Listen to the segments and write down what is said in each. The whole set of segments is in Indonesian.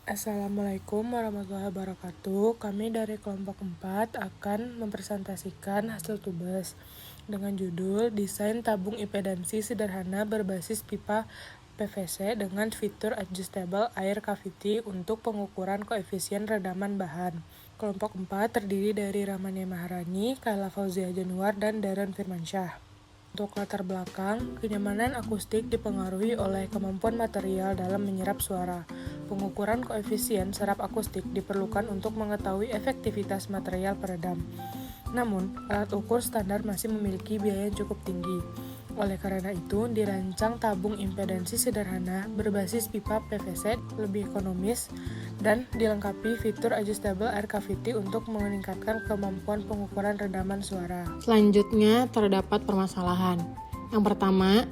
Assalamualaikum warahmatullahi wabarakatuh. Kami dari kelompok 4 akan mempresentasikan hasil tugas dengan judul Desain tabung impedansi sederhana berbasis pipa PVC dengan fitur adjustable air cavity untuk pengukuran koefisien redaman bahan. Kelompok 4 terdiri dari Ramania Maharani, Kayla Fauzia Januar, dan Darren Firmansyah. Untuk latar belakang, kenyamanan akustik dipengaruhi oleh kemampuan material dalam menyerap suara. Pengukuran koefisien serap akustik diperlukan untuk mengetahui efektivitas material peredam. Namun, alat ukur standar masih memiliki biaya yang cukup tinggi. Oleh karena itu, dirancang tabung impedansi sederhana berbasis pipa PVC lebih ekonomis dan dilengkapi fitur adjustable air cavity untuk meningkatkan kemampuan pengukuran redaman suara. Selanjutnya, terdapat permasalahan. Yang pertama,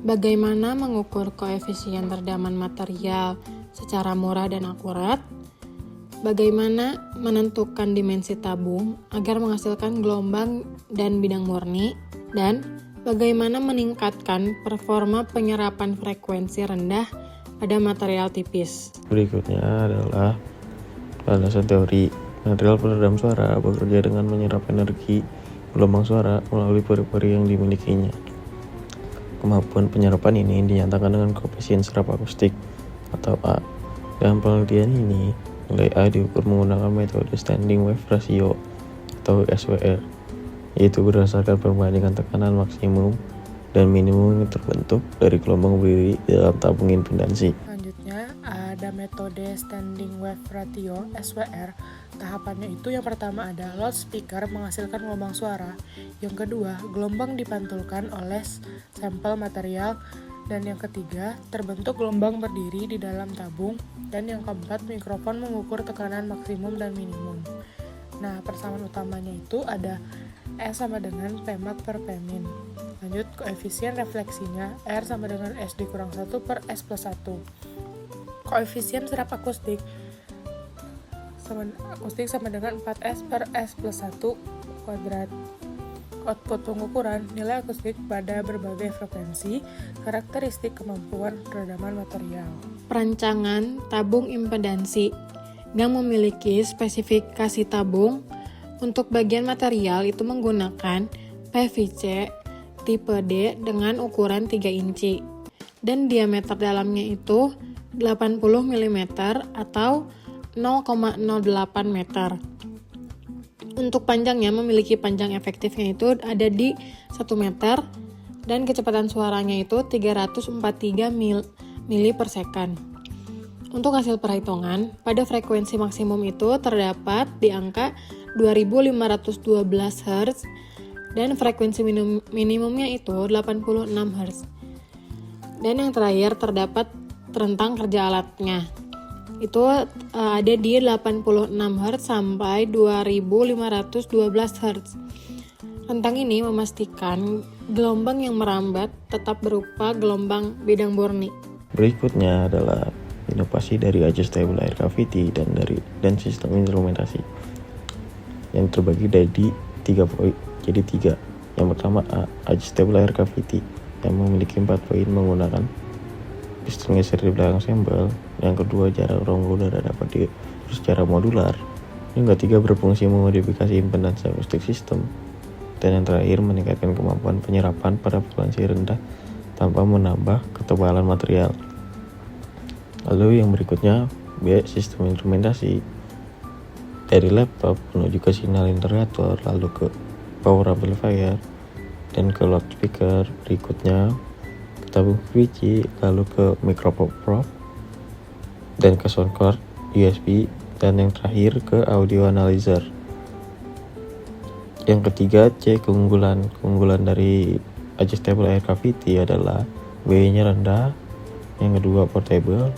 bagaimana mengukur koefisien redaman material secara murah dan akurat? Bagaimana menentukan dimensi tabung agar menghasilkan gelombang dan bidang murni? Dan bagaimana meningkatkan performa penyerapan frekuensi rendah pada material tipis? Berikutnya adalah landasan teori. Material peredam suara bekerja dengan menyerap energi gelombang suara melalui pori-pori yang dimilikinya. Kemampuan penyerapan ini dinyatakan dengan koefisien serap akustik atau A. Dalam penelitian ini, nilai A diukur menggunakan metode standing wave ratio atau SWR, yaitu berdasarkan perbandingan tekanan maksimum dan minimum yang terbentuk dari gelombang berdiri dalam tabung impedansi. Selanjutnya, ada metode standing wave ratio SWR. Tahapannya itu yang pertama ada loudspeaker menghasilkan gelombang suara, yang kedua gelombang dipantulkan oleh sampel material, dan yang ketiga terbentuk gelombang berdiri di dalam tabung, dan yang keempat mikrofon mengukur tekanan maksimum dan minimum. Nah, persamaan utamanya itu ada S sama dengan Pmax per Pmin. Lanjut, koefisien refleksinya R sama dengan S dikurang 1 per S plus 1. Koefisien serap akustik sama dengan 4S per S plus 1 kuadrat. Output pengukuran nilai akustik pada berbagai frekuensi, karakteristik kemampuan redaman material. Perancangan tabung impedansi yang memiliki spesifikasi tabung untuk bagian material itu menggunakan PVC tipe D dengan ukuran 3 inci dan diameter dalamnya itu 80 mm atau 0,08 meter. Untuk panjangnya memiliki panjang efektifnya itu ada di 1 meter dan kecepatan suaranya itu 343 mili per second. Untuk hasil perhitungan, pada frekuensi maksimum itu terdapat di angka 2512 Hz dan frekuensi minimumnya itu 86 Hz. Dan yang terakhir terdapat rentang kerja alatnya. Itu ada di 86 Hz sampai 2512 Hz. Rentang ini memastikan gelombang yang merambat tetap berupa gelombang bidang murni. Berikutnya adalah inovasi dari adjustable air cavity dan sistem instrumentasi yang terbagi dari 3 poin. Jadi 3. Yang pertama A, adjustable air cavity yang memiliki 4 poin menggunakan piston geser di belakang sampel. Yang kedua, jarak rongga udara dapat diatur secara modular. Yang ketiga, berfungsi memodifikasi impedansi akustik sistem. Dan yang terakhir, meningkatkan kemampuan penyerapan pada frekuensi rendah tanpa menambah ketebalan material. Lalu yang berikutnya, B, sistem instrumentasi. Dari laptop menuju ke sinyal integrator, lalu ke power amplifier, dan ke loudspeaker. Berikutnya ke tabung PVC, lalu ke microphone probe, dan ke sound card USB, dan yang terakhir ke audio analyzer. Yang ketiga, C, keunggulan dari adjustable air cavity adalah biayanya rendah, yang kedua portable,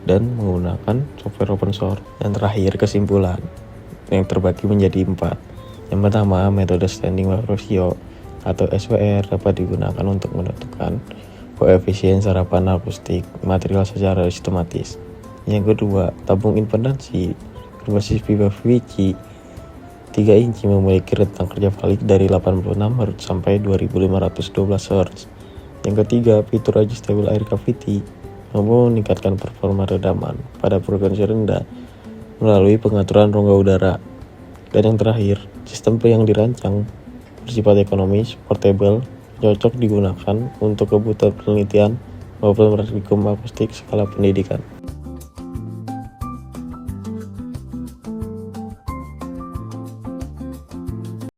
dan menggunakan software open source. Dan terakhir, kesimpulan yang terbagi menjadi 4. Yang pertama, metode standing wave ratio atau SWR dapat digunakan untuk menentukan koefisien serapan akustik material secara sistematis. Yang kedua, tabung impedansi berbasis pipa PVC 3 inci memiliki rentang kerja valid dari 86 Hz sampai 2512 Hz. Yang ketiga, fitur adjustable air cavity mampu meningkatkan performa redaman pada frekuensi rendah melalui pengaturan rongga udara. Dan yang terakhir, sistem yang dirancang bersifat ekonomis, portable, cocok digunakan untuk kebutuhan penelitian maupun praktikum akustik skala pendidikan.